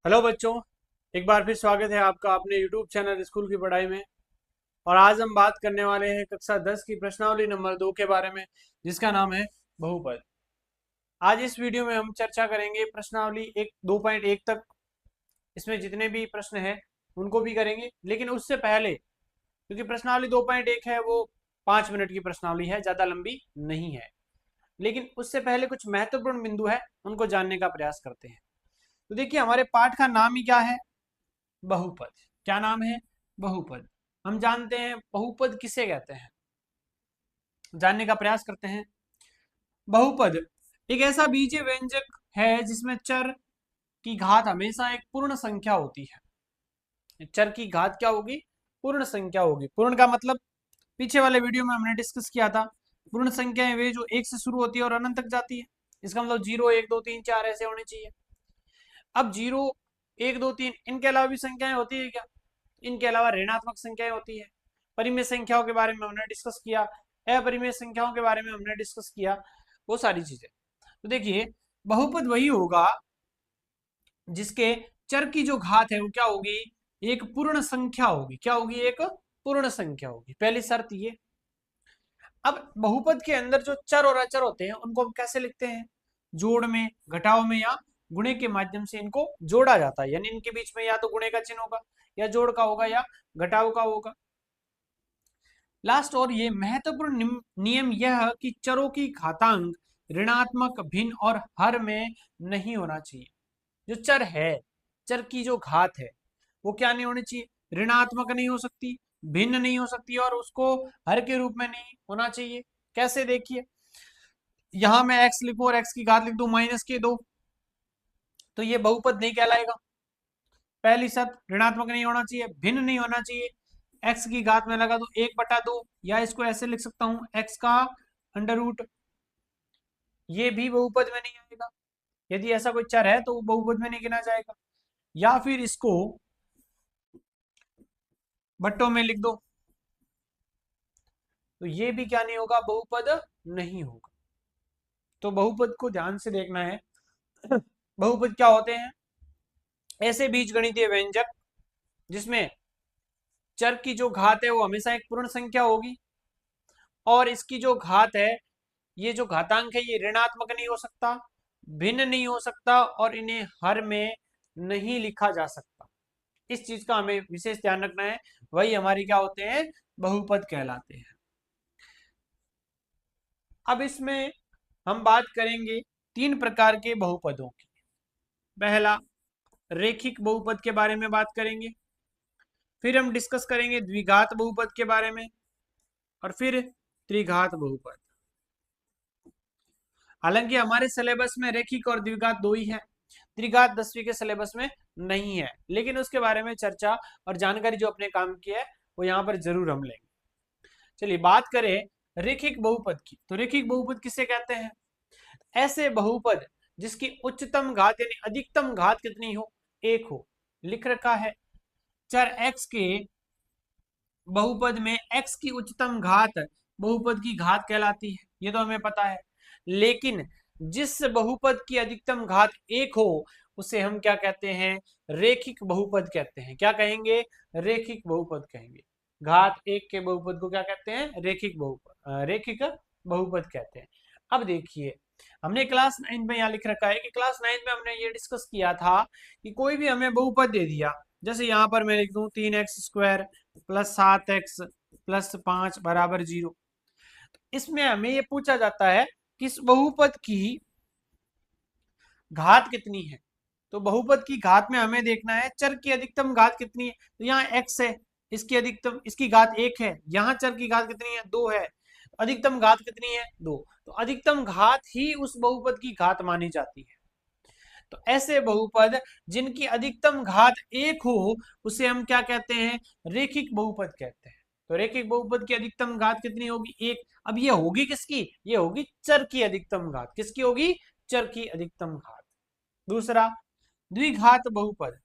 Hello बच्चों, एक बार फिर स्वागत है आपका अपने यूट्यूब चैनल स्कूल की पढ़ाई में। और आज हम बात करने वाले हैं कक्षा 10 की प्रश्नावली नंबर 2 के बारे में, जिसका नाम है बहुपद। आज इस वीडियो में हम चर्चा करेंगे प्रश्नावली 2.1 तक। इसमें जितने भी प्रश्न हैं उनको भी करेंगे, लेकिन उससे पहले क्योंकि प्रश्नावली 2.1 है वो 5 मिनट की प्रश्नावली है, ज़्यादा लंबी नहीं है, लेकिन उससे पहले कुछ महत्वपूर्ण बिंदु है उनको जानने का प्रयास करते हैं। तो देखिए, हमारे पाठ का नाम ही क्या है? बहुपद। क्या नाम है? बहुपद। हम जानते हैं बहुपद किसे कहते हैं, जानने का प्रयास करते हैं। बहुपद एक ऐसा बीजीय व्यंजक है जिसमें चर की घात हमेशा एक पूर्ण संख्या होती है। चर की घात क्या होगी? पूर्ण संख्या होगी। पूर्ण का मतलब पीछे वाले वीडियो में हमने डिस्कस किया था, पूर्ण संख्याएं वे जो एक से शुरू होती है और अनंत तक जाती है। इसका मतलब 0 1 2 3 4 ऐसे होने चाहिए। अब 0 1 2 3 इनके अलावा भी संख्याएं होती है क्या? इनके अलावा ऋणात्मक संख्याएं होती है। परिमेय संख्याओं के बारे में हमने डिस्कस किया, अपरिमेय संख्याओं के बारे में हमने डिस्कस किया, वो सारी चीजें। तो देखिए, बहुपद वही होगा जिसके चर की जो घात है वो क्या होगी? एक पूर्ण संख्या होगी। क्या होगी? एक पूर्ण संख्या होगी। पहली शर्त ये। अब बहुपद के अंदर जो चर और अचर होते हैं उनको हम कैसे लिखते हैं? जोड़ में, घटाव में या गुणे के माध्यम से इनको जोड़ा जाता है। यानी इनके बीच में या तो गुणे का चिन्ह होगा, या जोड़ का होगा, या घटाव का होगा। लास्ट और ये महत्वपूर्ण नियम यह है कि चरों की घातांक ऋणात्मक, भिन्न और हर में नहीं होना चाहिए। जो चर है, चर की जो घात है वो क्या नहीं होनी चाहिए? ऋणात्मक नहीं हो सकती, भिन्न नहीं हो सकती, और उसको हर के रूप में नहीं होना चाहिए। कैसे? देखिए, यहां मैं x लिखूं और x की घात लिख दूं -2, तो ये बहुपद नहीं कहलाएगा। पहली शर्त, ऋणात्मक नहीं होना चाहिए, भिन्न नहीं होना चाहिए। x की घात में लगा दो 1/2, या इसको ऐसे लिख सकता हूं x का अंडर रूट। ये भी बहुपद में नहीं आएगा। यदि ऐसा कोई चर है तो वो बहुपद में नहीं गिना जाएगा। या फिर इसको बट्टों में लिख दो, तो ये भी क्या नहीं होगा? बहुपद नहीं होगा। तो बहुपद को ध्यान से देखना है। बहुपद क्या होते हैं? ऐसे बीजगणितीय व्यंजक जिसमें चर की जो घात है वो हमेशा एक पूर्ण संख्या होगी, और इसकी जो घात है, ये जो घातांक है, ये ऋणात्मक नहीं हो सकता, भिन्न नहीं हो सकता, और इन्हें हर में नहीं लिखा जा सकता। इस चीज का हमें विशेष ध्यान रखना है। वही हमारी क्या होते हैं? बहुपद कहलाते हैं। अब इसमें हम बात करेंगे 3 प्रकार के बहुपदों की। पहला, रेखिक बहुपद के बारे में बात करेंगे, फिर हम डिस्कस करेंगे द्विघात बहुपद के बारे में, और फिर त्रिघात बहुपद। हालांकि हमारे सिलेबस में रेखिक और द्विघात दो ही है, त्रिघात 10वीं के सिलेबस में नहीं है, लेकिन उसके बारे में चर्चा और जानकारी जो अपने काम की है वो यहाँ पर जरूर हम लेंगे। चलिए बात करें रेखिक बहुपद की। तो रेखिक बहुपद किसे कहते हैं? ऐसे बहुपद जिसकी उच्चतम घात यानी अधिकतम घात कितनी हो? 1 हो। लिख रखा है चर x के बहुपद में x की उच्चतम घात बहुपद की घात कहलाती है, ये तो हमें पता है। लेकिन जिस बहुपद की अधिकतम घात 1 हो उसे हम क्या कहते हैं? रेखिक बहुपद कहते हैं। क्या कहेंगे? रेखिक बहुपद कहेंगे। घात 1 के बहुपद को क्या कहते हैं? रेखिक बहुपद, रेखिक बहुपद कहते हैं। अब देखिए, हमने क्लास 9 में यहाँ लिख रखा है कि क्लास 9 में हमने ये डिस्कस किया था कि कोई भी हमें बहुपद दे दिया, जैसे यहाँ पर मैं लिख दूं 3x² + 7x + 5 = 0। इसमें हमें ये पूछा जाता है कि इस बहुपद की घात कितनी है। तो बहुपद की घात में हमें देखना है चर की अधिकतम घात कितनी है। तो यहाँ x है, इसकी अधिकतम, इसकी घात 1 है। यहाँ चर की घात कितनी है? 2 है। अधिकतम घात कितनी है? 2। तो अधिकतम घात ही उस बहुपद की घात मानी जाती है। तो ऐसे बहुपद जिनकी अधिकतम घात 1 हो उसे हम क्या कहते हैं? रेखिक बहुपद कहते हैं। तो रेखिक बहुपद की अधिकतम घात कितनी होगी? 1। अब ये होगी किसकी? ये होगी चर की अधिकतम घात। किसकी होगी? चर की अधिकतम घात। दूसरा, द्विघात बहुपद।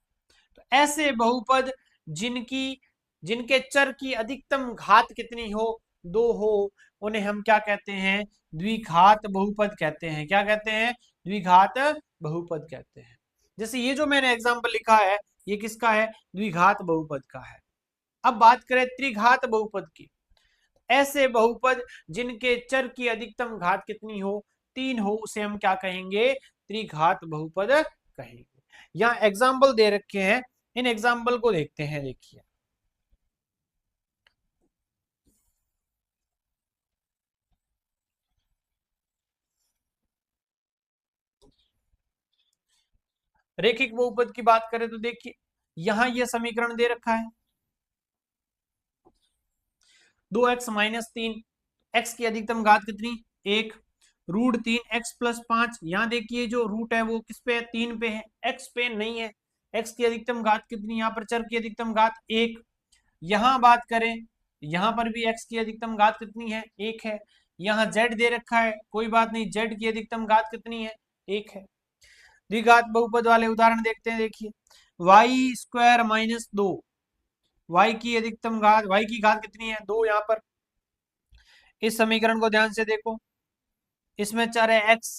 तो ऐसे बहुपद जिनके चर की अधिकतम घात कितनी हो? 2 हो, उन्हें हम क्या कहते हैं? द्विघात बहुपद कहते हैं। क्या कहते हैं? द्विघात बहुपद कहते हैं। जैसे ये जो मैंने एग्जाम्पल लिखा है ये किसका है, द्विघात बहुपद का है। अब बात करें त्रिघात बहुपद की, ऐसे बहुपद जिनके चर की अधिकतम घात कितनी हो, 3 हो, उसे हम क्या कहेंगे, त्रिघात बहुपद कहेंगे। यहाँ एग्जाम्पल दे रखे हैं, इन एग्जाम्पल को देखते हैं। देखिए रेखिक बहुपद की बात करें तो देखिए यहां यह समीकरण दे रखा है, 2x-3, x की अधिकतम घात कितनी, 1, √3x+5। यहाँ देखिए जो रूट है वो किस पे है, 3 पे है, x पे नहीं है। x की अधिकतम घात कितनी, यहाँ पर चर की अधिकतम घात 1। यहाँ बात करें, यहाँ पर भी x की अधिकतम घात कितनी है, 1 है। यहाँ z दे रखा है, कोई बात नहीं, z की अधिकतम घात कितनी है, 1 है। द्विघात बहुपद वाले उदाहरण देखते हैं। देखिए y² - 2, y की अधिकतम घात, y की घात कितनी है, 2। यहाँ पर इस समीकरण को ध्यान से देखो, इसमें चर है x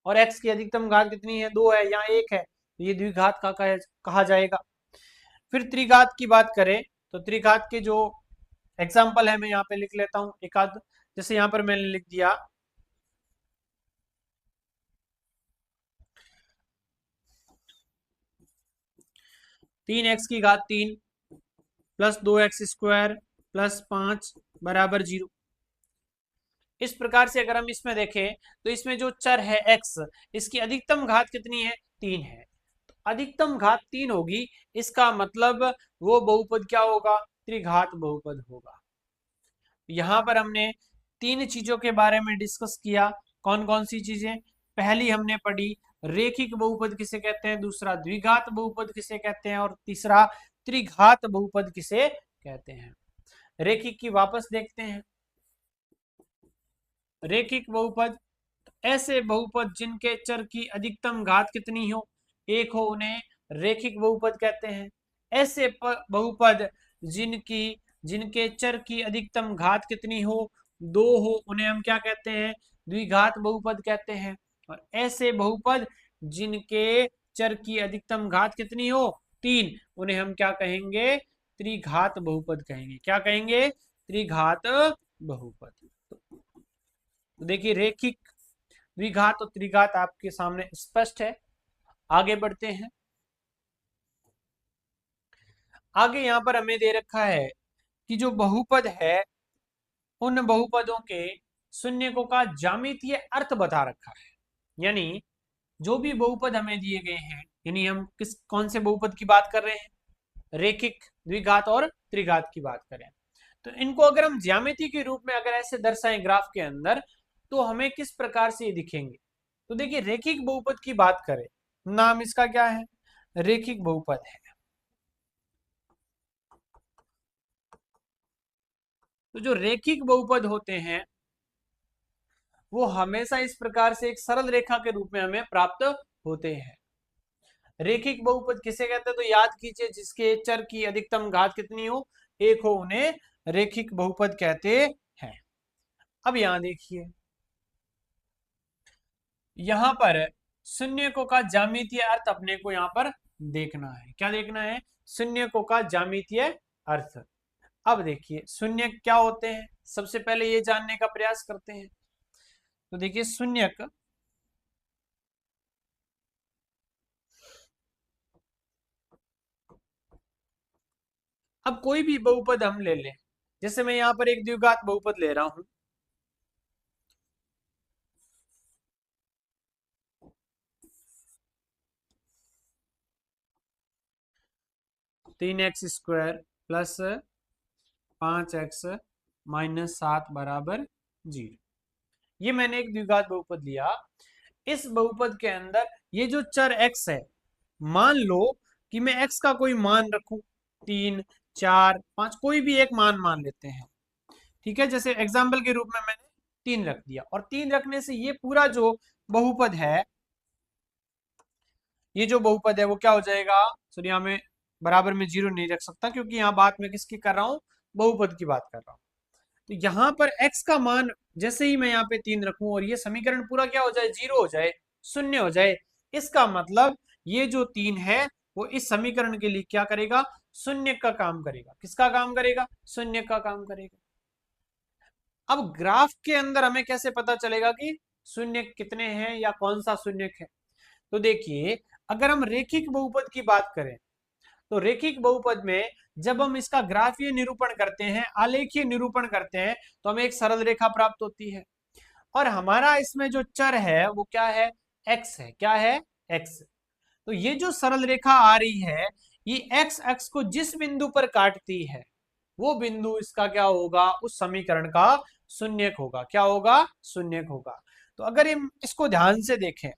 और x की अधिकतम घात कितनी है, 2 है, यहाँ 1 है, तो ये द्विघात का कहा जाएगा। फिर त्रिघात की बात करें तो त्रिघात के जो एग्जाम्पल है मैं यहाँ पे लिख लेता हूँ एक आध। जैसे यहाँ पर मैंने लिख दिया 3x की घात 3 प्लस 2x² प्लस 5 बराबर 0। इस प्रकार से अगर हम इसमें देखें तो इसमें जो चर है x, इसकी अधिकतम घात कितनी है, 3 है। तो अधिकतम घात 3 होगी, इसका मतलब वो बहुपद क्या होगा, त्रिघात बहुपद होगा। यहाँ पर हमने 3 चीजों के बारे में डिस्कस किया। कौन कौन सी चीजें, पहली हमने पढ़ी रेखिक बहुपद किसे कहते हैं, दूसरा द्विघात बहुपद किसे कहते हैं, और तीसरा त्रिघात बहुपद किसे कहते हैं। रेखिक की वापस देखते हैं। रेखिक बहुपद ऐसे बहुपद जिनके चर की अधिकतम घात कितनी हो, 1 हो, उन्हें रेखिक बहुपद कहते हैं। ऐसे बहुपद जिनके चर की अधिकतम घात कितनी हो, 2 हो, उन्हें हम क्या कहते हैं, द्विघात बहुपद कहते हैं। और ऐसे बहुपद जिनके चर की अधिकतम घात कितनी हो, 3, उन्हें हम क्या कहेंगे, त्रिघात बहुपद कहेंगे। क्या कहेंगे, त्रिघात बहुपद। तो देखिए रेखिक, द्विघात और त्रिघात आपके सामने स्पष्ट है। आगे बढ़ते हैं। आगे यहाँ पर हमें दे रखा है कि जो बहुपद है उन बहुपदों के शून्यकों का ज्यामितीय अर्थ बता रखा है। यानी जो भी बहुपद हमें दिए गए हैं, यानी हम कौन से बहुपद की बात कर रहे हैं, रेखिक, द्विघात और त्रिघात की बात करें, तो इनको अगर हम ज्यामिति के रूप में अगर ऐसे दर्शाएं ग्राफ के अंदर, तो हमें किस प्रकार से ये दिखेंगे। तो देखिए रेखिक बहुपद की बात करें, नाम इसका क्या है, रेखिक बहुपद है। तो जो रेखिक बहुपद होते हैं वो हमेशा इस प्रकार से एक सरल रेखा के रूप में हमें प्राप्त होते हैं। रेखिक बहुपद किसे कहते हैं, तो याद कीजिए जिसके चर की अधिकतम घात कितनी हो, 1 हो, उन्हें रेखिक बहुपद कहते हैं। अब यहां देखिए, यहां पर शून्यकों का ज्यामितीय अर्थ अपने को यहां पर देखना है। क्या देखना है, शून्यकों का ज्यामितीय अर्थ। अब देखिए शून्य क्या होते हैं, सबसे पहले ये जानने का प्रयास करते हैं। तो देखिए शून्यक अब कोई भी बहुपद हम ले लें, जैसे मैं यहां पर एक द्विघात बहुपद ले रहा हूं, (3x² प्लस 5x - 7 बराबर 0). ये मैंने एक द्विघात बहुपद लिया। इस बहुपद के अंदर ये जो चर x है, मान लो कि मैं x का कोई मान रखूं, 3, 4, 5, कोई भी एक मान लेते हैं। ठीक है, जैसे एग्जाम्पल के रूप में मैंने 3 रख दिया, और 3 रखने से ये पूरा जो बहुपद है, ये जो बहुपद है वो क्या हो जाएगा, सॉरी यहाँ में बराबर में 0 नहीं रख सकता क्योंकि यहाँ बात मैं किसकी कर रहा हूँ, बहुपद की बात कर रहा हूँ। तो यहाँ पर x का मान जैसे ही मैं यहाँ पे 3 रखूं और ये समीकरण पूरा क्या हो जाए, 0 हो जाए, 0 हो जाए, इसका मतलब ये जो 3 है वो इस समीकरण के लिए क्या करेगा, शून्य का काम करेगा। किसका काम करेगा, शून्य का काम करेगा। अब ग्राफ के अंदर हमें कैसे पता चलेगा कि शून्य कितने हैं या कौन सा शून्य है। तो देखिए, अगर हम रेखिक बहुपद की बात करें तो रेखिक बहुपद में जब हम इसका ग्राफीय निरूपण करते हैं, आलेखीय निरूपण करते हैं, तो हमें एक सरल रेखा प्राप्त होती है। और हमारा इसमें जो चर है वो क्या है, एक्स है। क्या है, एक्स। तो ये जो सरल रेखा आ रही है, ये एक्स अक्ष को जिस बिंदु पर काटती है वो बिंदु इसका क्या होगा, उस समीकरण का शून्यक होगा। क्या होगा, शून्यक होगा। तो अगर हम इसको ध्यान से देखें,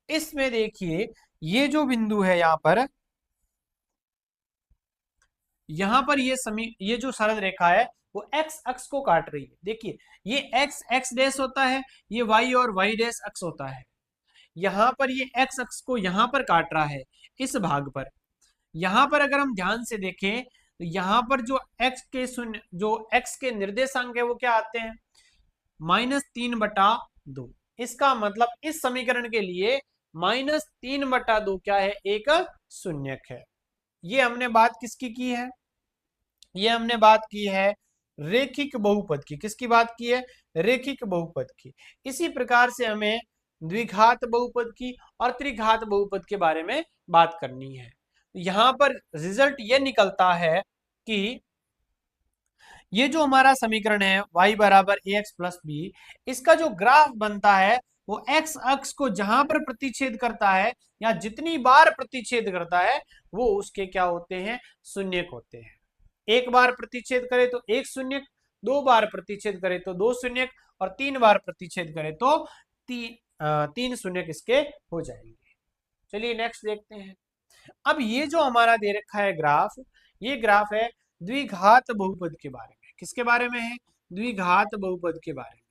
इसमें देखिए ये जो बिंदु है यहां पर ये जो सरल रेखा है वो एक्स अक्ष को काट रही है। देखिए, ये एक्स एक्स डैश होता है, ये वाई और वाई डैश अक्ष होता है। यहां पर ये एक्स अक्ष को यहां पर काट रहा है, इस भाग पर। यहां पर अगर हम ध्यान से देखें तो यहां पर जो एक्स के शून्य, जो एक्स के निर्देशांक है वो क्या आते हैं, -3/2। इसका मतलब इस समीकरण के लिए -3/2 क्या है, एक शून्यक है। ये हमने बात किसकी की है, ये हमने बात की है रेखिक बहुपद की। किसकी बात की है, रेखिक बहुपद की। इसी प्रकार से हमें द्विघात बहुपद की और त्रिघात बहुपद के बारे में बात करनी है। यहां पर रिजल्ट ये निकलता है कि ये जो हमारा समीकरण है y बराबर ax प्लस बी, इसका जो ग्राफ बनता है वो x अक्ष को जहां पर प्रतिच्छेद करता है या जितनी बार प्रतिच्छेद करता है वो उसके क्या होते हैं, शून्यक होते हैं। एक बार प्रतिच्छेद करे तो एक शून्यक, दो बार प्रतिच्छेद करे तो दो शून्यक, और तीन बार प्रतिच्छेद करे तो तीन शून्यक इसके हो जाएंगे। चलिए नेक्स्ट देखते हैं। अब ये जो हमारा दे रखा है ग्राफ, ये ग्राफ है द्विघात बहुपद के बारे में। किसके बारे में है, द्विघात बहुपद के बारे में।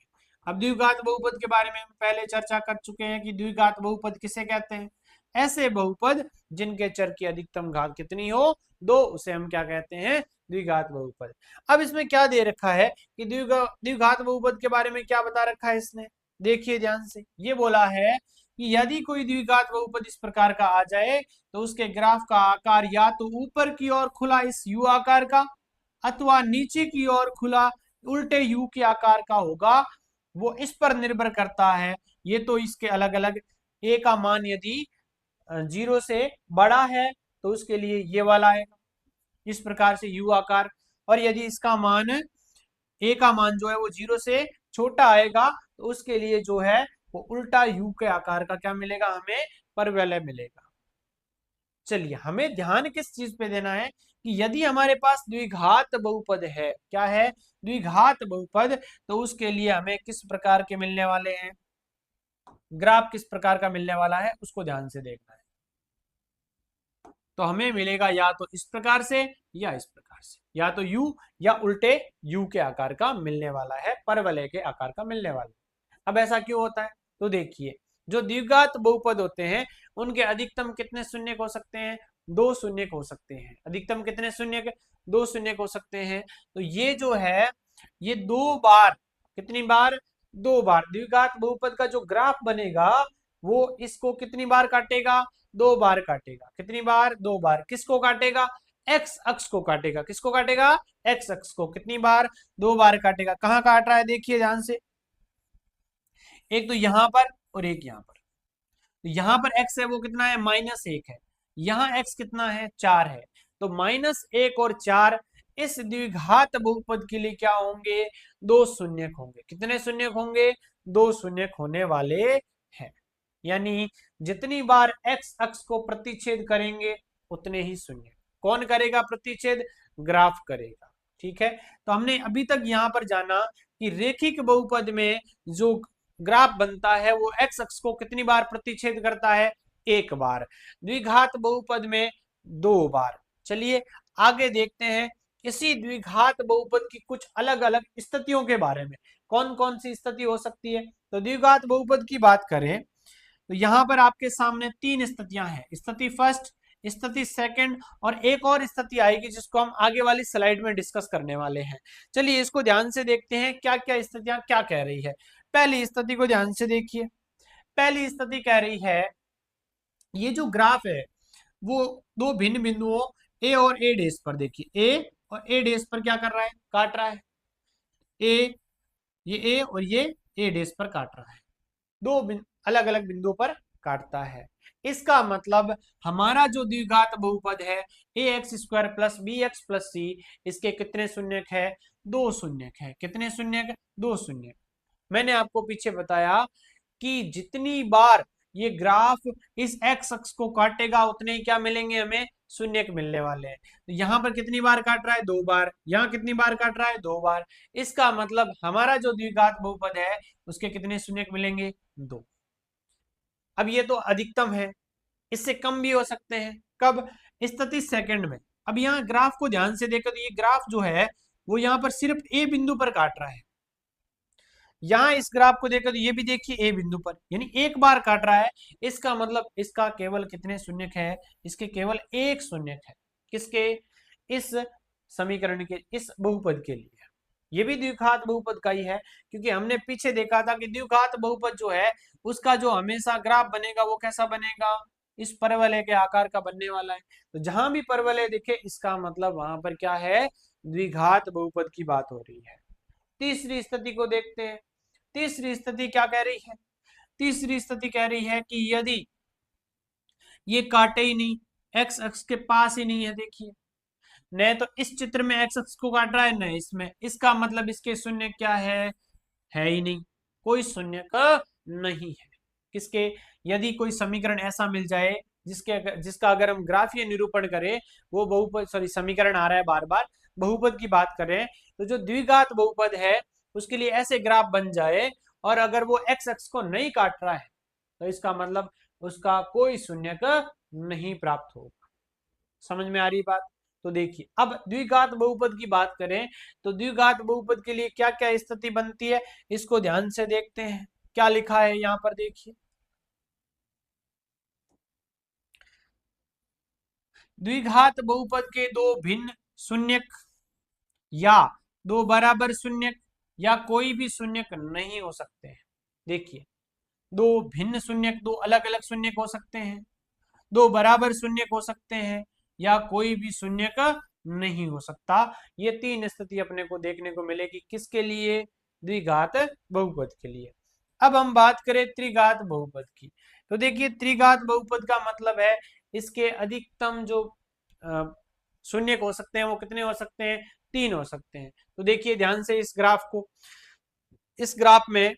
अब द्विघात बहुपद के बारे में हम पहले चर्चा कर चुके हैं कि द्विघात बहुपद किसे कहते हैं, ऐसे बहुपद जिनके चर की अधिकतम घात कितनी हो, दो, उसे हम क्या कहते हैं, द्विघात बहुपद। अब इसमें क्या दे रखा है कि द्विघात बहुपद के बारे में क्या बता रखा है इसने, देखिए ध्यान से। ये बोला है कि यदि कोई द्विघात बहुपद इस प्रकार का आ जाए तो उसके ग्राफ का आकार या तो ऊपर की ओर खुला इस यू आकार का अथवा नीचे की ओर खुला उल्टे यू के आकार का होगा। वो इस पर निर्भर करता है, ये तो इसके अलग अलग, ए का मान यदि 0 से बड़ा है तो उसके लिए ये वाला आएगा, इस प्रकार से यू आकार। और यदि इसका मान, ए का मान जो है वो 0 से छोटा आएगा तो उसके लिए जो है वो उल्टा यू के आकार का क्या मिलेगा, हमें परवलय मिलेगा। चलिए, हमें ध्यान किस चीज पे देना है कि यदि हमारे पास द्विघात बहुपद है, क्या है, द्विघात बहुपद, तो उसके लिए हमें किस प्रकार के मिलने वाले हैं, ग्राफ किस प्रकार का मिलने वाला है उसको ध्यान से देखना है। तो हमें मिलेगा या तो इस प्रकार से या इस प्रकार से, या तो यू या उल्टे यू के आकार का मिलने वाला है, परवलय के आकार का मिलने वाला है। अब ऐसा क्यों होता है, तो देखिए, जो द्विघात बहुपद होते हैं उनके अधिकतम कितने शून्य हो सकते हैं, दो शून्य हो सकते हैं। अधिकतम कितने शून्य, दो शून्य हो सकते हैं। तो ये जो है ये दो बार, कितनी बार, दो बार द्विघात बहुपद का जो ग्राफ बनेगा वो इसको कितनी बार काटेगा, दो बार काटेगा। कितनी बार, दो बार। किसको काटेगा, एक्स अक्ष को काटेगा। किसको काटेगा, एक्स अक्ष को। कितनी बार, दो बार काटेगा। कहां काट रहा है, देखिए ध्यान से, एक तो यहां पर और एक यहां पर। तो यहां पर एक्स है वो कितना है, -1 है। यहाँ एक्स कितना है, 4 है। तो -1 और 4 इस द्विघात बहुपद के लिए क्या होंगे, दो शून्यक होंगे। कितने शून्यक होंगे, दो शून्यक होने वाले हैं। यानी जितनी बार एक्स अक्ष को प्रतिच्छेद करेंगे उतने ही शून्य। कौन करेगा प्रतिच्छेद, ग्राफ करेगा। ठीक है, तो हमने अभी तक यहां पर जाना कि रेखिक बहुपद में जो ग्राफ बनता है वो एक्स अक्ष को कितनी बार प्रतिच्छेद करता है, एक बार। द्विघात बहुपद में दो बार। चलिए आगे देखते हैं इसी द्विघात बहुपद की कुछ अलग अलग स्थितियों के बारे में। कौन कौन सी स्थिति हो सकती है, तो द्विघात बहुपद की बात करें तो यहां पर आपके सामने तीन स्थितियां हैं, स्थिति फर्स्ट, स्थिति सेकंड और एक और स्थिति आएगी जिसको हम आगे वाली स्लाइड में डिस्कस करने वाले हैं। चलिए इसको ध्यान से देखते हैं क्या क्या स्थितियां क्या कह रही है। पहली स्थिति को ध्यान से देखिए। पहली स्थिति कह रही है ये जो ग्राफ है वो दो भिन्न बिंदुओं ए और ए डेस पर, देखिए ए और ए डेस पर क्या कर रहा है, काट रहा है। ए, ये ए और ये ए डेस पर काट रहा है, दो अलग अलग बिंदुओं पर काटता है। इसका मतलब हमारा जो द्विघात बहुपद है A X square plus B X plus C, इसके कितने शून्यक है, दो शून्यक है। कितने शून्यक, दो शून्यक। मैंने आपको पीछे बताया कि जितनी बार ये ग्राफ इस एक्स अक्ष को काटेगा उतने ही क्या मिलेंगे, हमें शून्यक मिलने वाले हैं। तो यहाँ पर कितनी बार काट रहा है, दो बार। यहाँ कितनी बार काट रहा है, दो बार। इसका मतलब हमारा जो द्विघात बहुपद है उसके कितने शून्यक मिलेंगे, दो। अब ये तो अधिकतम है, इससे कम भी हो सकते हैं। कब, स्थिति सेकंड में। अब यहाँ ग्राफ को ध्यान से देखो तो ये ग्राफ जो है वो यहाँ पर सिर्फ ए बिंदु पर काट रहा है। यहाँ इस ग्राफ को देखो तो ये भी देखिए ए बिंदु पर, यानी एक बार काट रहा है। इसका मतलब इसका केवल कितने शून्यक है, इसके केवल एक शून्यक है। किसके, इस समीकरण के, इस बहुपद के लिए। ये भी द्विघात बहुपद का ही है, क्योंकि हमने पीछे देखा था कि द्विघात बहुपद जो है उसका जो हमेशा ग्राफ बनेगा वो कैसा बनेगा, इस परवलय के आकार का बनने वाला है। तो जहां भी परवलय दिखे इसका मतलब वहां पर क्या है, द्विघात बहुपद की बात हो रही है। तीसरी स्थिति को देखते हैं। तीसरी स्थिति क्या कह रही है, तीसरी स्थिति कह रही है कि यदि ये काटे ही नहीं, एक्स अक्ष के पास ही नहीं है, देखिए न तो इस चित्र में एक्स अक्ष को काट रहा है न इसमें, इसका मतलब इसके शून्य क्या है ही नहीं, कोई शून्य का नहीं है। किसके, यदि कोई समीकरण ऐसा मिल जाए जिसका अगर हम ग्राफीय निरूपण करें, वो बहुपद, सॉरी समीकरण आ रहा है बार बार, बहुपद की बात करें, तो जो द्विघात बहुपद है उसके लिए ऐसे ग्राफ बन जाए और अगर वो एक्स अक्ष को नहीं काट रहा है तो इसका मतलब उसका कोई शून्यक नहीं प्राप्त होगा। समझ में आ रही बात। तो देखिए अब द्विघात बहुपद की बात करें तो द्विघात बहुपद के लिए क्या क्या स्थिति बनती है, इसको ध्यान से देखते हैं। क्या लिखा है यहाँ पर देखिए, द्विघात बहुपद के दो भिन्न शून्यक या दो बराबर शून्यक या कोई भी शून्यक नहीं हो सकते हैं। देखिए दो भिन्न शून्यक, दो अलग अलग शून्यक हो सकते हैं, दो बराबर शून्यक हो सकते हैं, या कोई भी शून्यक नहीं हो सकता। ये तीन स्थिति अपने को देखने को मिलेगी किसके लिए, द्विघात बहुपद के लिए। अब हम बात करें त्रिघात बहुपद की, तो देखिए त्रिघात बहुपद का मतलब है इसके अधिकतम जो शून्यक हो सकते हैं वो कितने हो सकते हैं, तीन हो सकते हैं। तो देखिए ध्यान से इस ग्राफ को, इस ग्राफ में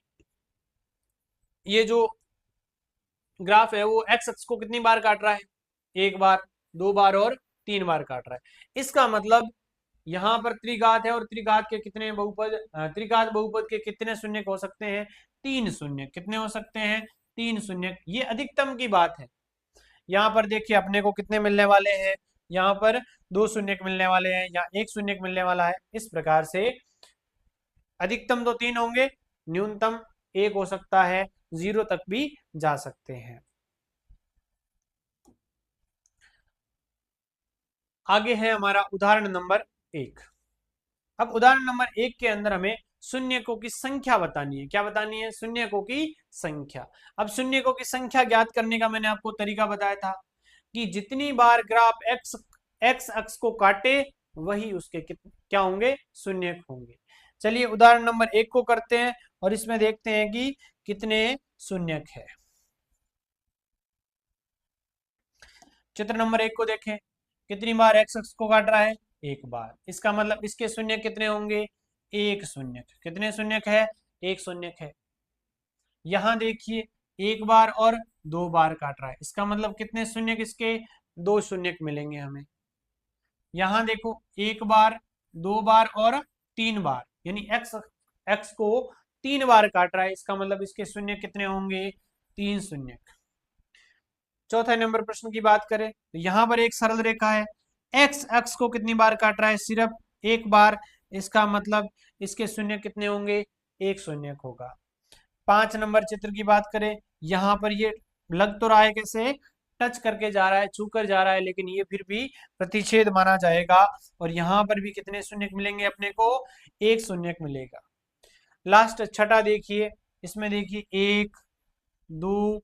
ये जो ग्राफ है वो एक्स अक्ष को कितनी बार काट रहा है, एक बार, दो बार और तीन बार काट रहा है। इसका मतलब यहाँ पर त्रिघात है और त्रिघात के कितने बहुपद, त्रिघात बहुपद के कितने शून्यक हो सकते हैं, तीन शून्यक। कितने हो सकते हैं, तीन शून्यक। ये अधिकतम की बात है। यहाँ पर देखिए अपने को कितने मिलने वाले हैं, यहाँ पर दो शून्यक मिलने वाले हैं या एक शून्यक मिलने वाला है। इस प्रकार से अधिकतम तो तीन होंगे, न्यूनतम एक हो सकता है, जीरो तक भी जा सकते हैं। आगे है हमारा उदाहरण नंबर एक। अब उदाहरण नंबर एक के अंदर हमें शून्यकों की संख्या बतानी है। क्या बतानी है, शून्यकों की संख्या। अब शून्यकों की संख्या ज्ञात करने का मैंने आपको तरीका बताया था कि जितनी बार ग्राफ एक्स एक्स अक्ष को काटे वही उसके क्या होंगे, शून्यक होंगे। चलिए उदाहरण नंबर एक को करते हैं और इसमें देखते हैं कि कितने शून्यक है। चित्र नंबर एक को देखें, कितनी बार एक्स अक्ष को काट रहा है, एक बार। इसका मतलब इसके शून्य कितने होंगे, एक शून्यक। कितने शून्यक है, एक शून्यक है। यहां देखिए एक बार और दो बार काट रहा है, इसका मतलब कितने शून्यक, इसके दो शून्यक मिलेंगे हमें। यहां देखो एक बार, दो बार और तीन बार, यानी एक्स एक्स को तीन बार काट रहा है, इसका मतलब इसके शून्य कितने होंगे, तीन शून्यक। चौथे नंबर प्रश्न की बात करें तो यहां पर एक सरल रेखा है, एक्स अक्ष को कितनी बार काट रहा है, सिर्फ एक बार। इसका मतलब इसके शून्य कितने होंगे, एक शून्यक होगा। पांच नंबर चित्र की बात करें, यहां पर ये लग तो रहा है कैसे, टच करके जा रहा है, छू कर जा रहा है, लेकिन ये फिर भी प्रतिच्छेद माना जाएगा। और यहां पर भी कितने शून्यक मिलेंगे अपने को, एक शून्यक मिलेगा। लास्ट छठा देखिए, इसमें देखिए एक, दो,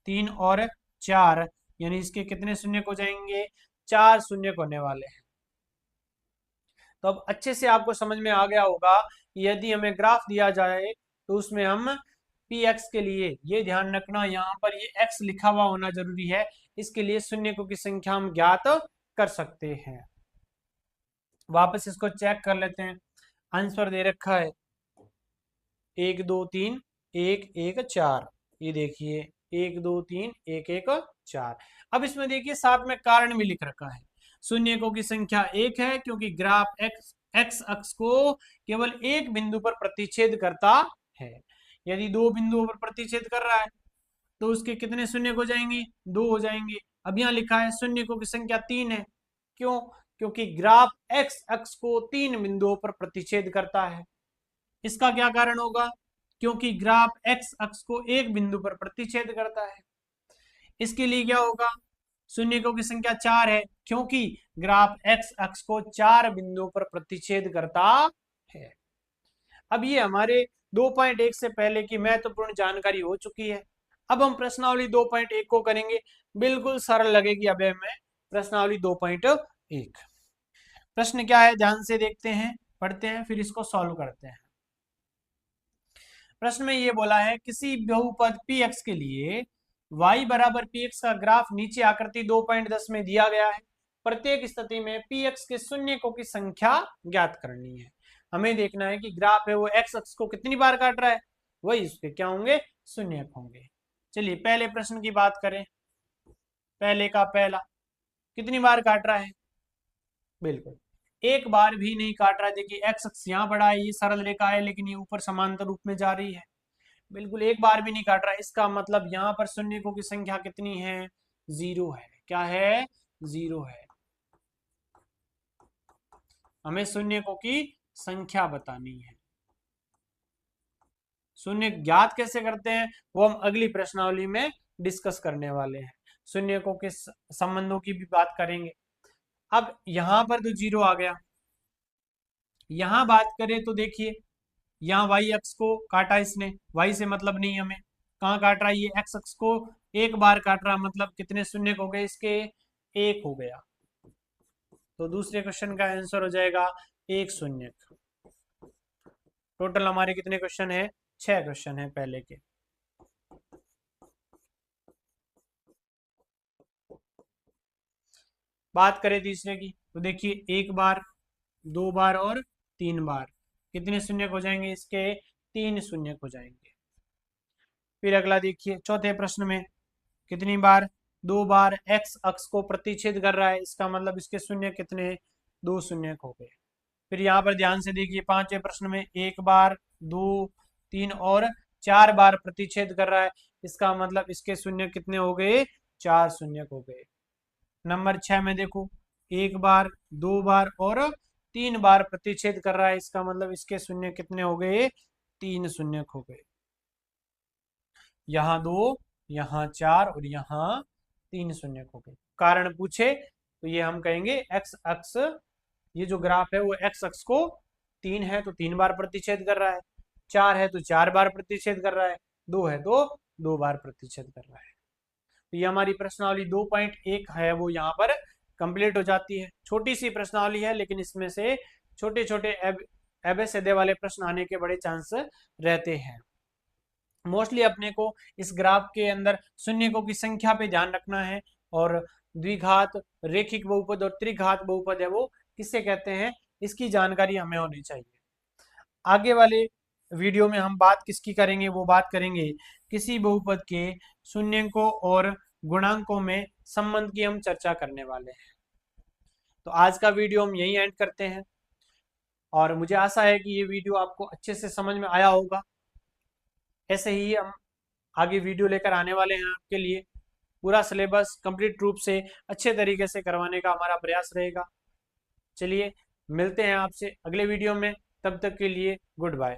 तीन और चार, यानी इसके कितने शून्य हो जाएंगे, 4 शून्य होने वाले हैं। तो अब अच्छे से आपको समझ में आ गया होगा कि यदि हमें ग्राफ दिया जाए तो उसमें हम पी एक्स के लिए ये ध्यान रखना, यहाँ पर ये एक्स लिखा हुआ होना जरूरी है, इसके लिए शून्य की संख्या हम ज्ञात कर सकते हैं। वापस इसको चेक कर लेते हैं। आंसर दे रखा है 1 2 3 1 1 4, ये देखिए 1 2 3 1 1 4। अब इसमें देखिए साथ में कारण भी लिख रखा है। शून्यकों की संख्या 1 है क्योंकि ग्राफ एक्स अक्ष को केवल एक बिंदु पर प्रतिच्छेद करता है। यदि दो बिंदुओं पर प्रतिच्छेद कर रहा है तो उसके कितने शून्य हो जाएंगे, 2 हो जाएंगे। अब यहाँ लिखा है शून्यकों की संख्या 3 है। क्यों? क्योंकि ग्राफ एक्स अक्ष को 3 बिंदुओं पर प्रतिच्छेद करता है। इसका क्या कारण होगा? क्योंकि ग्राफ एक्स अक्ष को एक बिंदु पर प्रतिच्छेद करता है। इसके लिए क्या होगा? शून्यकों की संख्या 4 है क्योंकि ग्राफ एक्स अक्ष को 4 बिंदुओं पर प्रतिच्छेद करता है। अब ये हमारे 2.1 से पहले की महत्वपूर्ण जानकारी हो चुकी है। अब हम प्रश्नावली 2.1 को करेंगे, बिल्कुल सरल लगेगी। अब हमें प्रश्नावली 2.1 प्रश्न क्या है ध्यान से देखते हैं, पढ़ते हैं, फिर इसको सॉल्व करते हैं। प्रश्न में ये बोला है किसी बहुपद px के लिए y बराबर px का ग्राफ नीचे आकृति 2.10 में दिया गया है। प्रत्येक स्थिति में px के शून्यकों की संख्या ज्ञात करनी है। हमें देखना है कि ग्राफ है वो x अक्ष को कितनी बार काट रहा है, वही उसके क्या होंगे, शून्यक होंगे। चलिए पहले प्रश्न की बात करें। पहले का पहला कितनी बार काट रहा है, बिल्कुल एक बार भी नहीं काट रहा है। देखिए एक्स अक्ष यहाँ पड़ा है, ये सरल रेखा है लेकिन ये ऊपर समांतर रूप में जा रही है, बिल्कुल एक बार भी नहीं काट रहा है। इसका मतलब यहाँ पर शून्यकों की संख्या कितनी है, 0 है। क्या है, 0 है। हमें शून्यकों की संख्या बतानी है। शून्य ज्ञात कैसे करते हैं वो हम अगली प्रश्नावली में डिस्कस करने वाले हैं। शून्यकों के संबंधों की भी बात करेंगे। अब यहां पर तो 0 आ गया। यहां बात करें तो देखिए यहाँ वाई अक्ष को काटा इसने, वाई से मतलब नहीं हमें, कहाँ काट रहा है, ये एक्स अक्ष को एक बार काट रहा, मतलब कितने शून्य हो गए इसके, 1 हो गया। तो दूसरे क्वेश्चन का आंसर हो जाएगा 1 शून्य। टोटल हमारे कितने क्वेश्चन है, 6 क्वेश्चन है पहले के। बात करें तीसरे की तो देखिए 1 बार 2 बार और 3 बार, कितने शून्य हो जाएंगे इसके, 3 शून्य हो जाएंगे। फिर अगला देखिए चौथे प्रश्न में कितनी बार, 2 बार एक्स अक्ष को प्रतिच्छेद कर रहा है, इसका मतलब इसके शून्य कितने, 2 शून्य हो गए। फिर यहाँ पर ध्यान से देखिए पांचवें प्रश्न में 1 बार 2 3 और 4 बार प्रतिच्छेद कर रहा है, इसका मतलब इसके शून्य कितने हो गए, 4 शून्य हो गए। नंबर 6 में देखो 1 बार 2 बार और 3 बार प्रतिच्छेद कर रहा है, इसका मतलब इसके शून्य कितने हो गए, 3 शून्य हो गए। यहाँ 2 यहाँ 4 और यहाँ 3 शून्य हो गए। कारण पूछे तो ये हम कहेंगे एक्स अक्ष, ये जो ग्राफ है वो एक्स अक्ष को 3 है तो 3 बार प्रतिच्छेद कर रहा है, 4 है तो 4 बार प्रतिच्छेद कर रहा है, 2 है तो 2 बार प्रतिच्छेद कर रहा है। तो ये हमारी प्रश्नावली 2.1 है वो यहाँ पर कंप्लीट हो जाती है। छोटी सी प्रश्नावली है लेकिन इसमें से छोटे छोटे एबेसिडे वाले प्रश्न आने के बड़े चांस रहते हैं। मोस्टली अपने को इस ग्राफ के अंदर शून्यकों की संख्या पे ध्यान रखना है, और द्विघात, रेखिक बहुपद और त्रिघात बहुपद है वो किससे कहते हैं, इसकी जानकारी हमें होनी चाहिए। आगे वाले वीडियो में हम बात किसकी करेंगे, वो बात करेंगे किसी बहुपद के शून्यकों और गुणांकों में संबंध की हम चर्चा करने वाले हैं। तो आज का वीडियो हम यही एंड करते हैं, और मुझे आशा है कि ये वीडियो आपको अच्छे से समझ में आया होगा। ऐसे ही हम आगे वीडियो लेकर आने वाले हैं आपके लिए। पूरा सिलेबस कंप्लीट रूप से अच्छे तरीके से करवाने का हमारा प्रयास रहेगा। चलिए मिलते हैं आपसे अगले वीडियो में, तब तक के लिए गुड बाय।